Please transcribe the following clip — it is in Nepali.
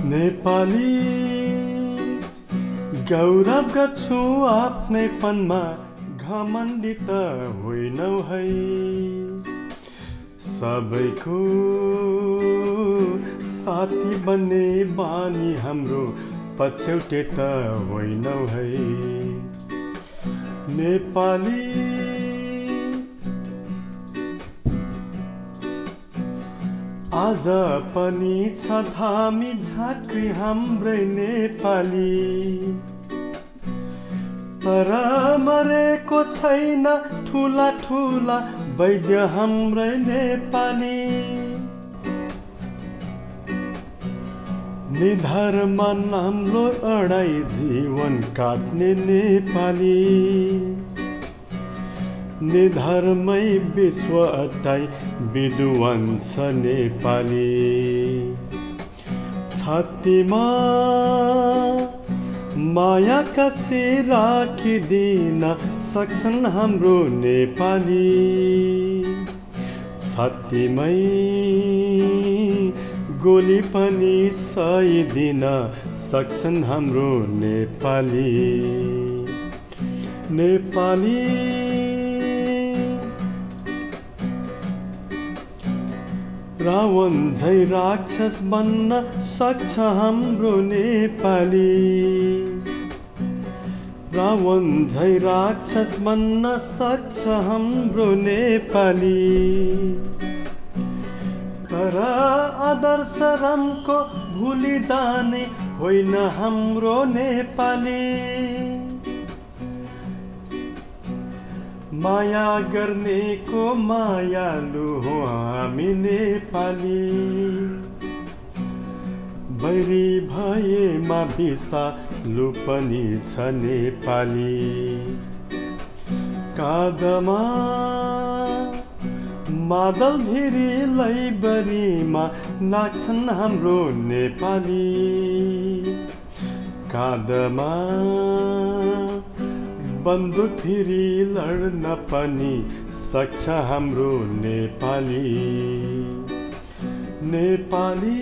नेपाली गौरव गर्छु आफ्नैपनमा घमण्डी त होइनौ है सबैको साथी बन्ने बानी हाम्रो पछ्यौटे त होइनौ है नेपाली आज पनि छ धामी झाँक्री हाम्रै नेपाली तर मरेको छैन ठुला ठुला वैद्य हाम्रै नेपाली निधारमा नाम्लो अडाई जीवन काट्ने नेपाली निधर्मै विश्व अटाई विद्वान छ नेपाली छातीमा माया कसी राखिदिन सक्छन् हाम्रो नेपाली छातीमै गोली पनि सहिदिन सक्छन् हाम्रो नेपाली नेपाली रावण झै राक्षस बन्न सक्छ हाम्रो नेपाली रावण झै राक्षस बन्न सक्छ हाम्रो नेपाली तर आदर्श रामको भुली जाने होइन हाम्रो नेपाली माया गर्नेको मायालु हो हामी नेपाली बैरी भएमा विषालु पनि छ नेपाली काँधमा मादल भिरी लैबरीमा नाच्छन् हाम्रो नेपाली काँधमा बन्दुक भिरी लड्न पनि सक्छ हाम्रो नेपाली नेपाली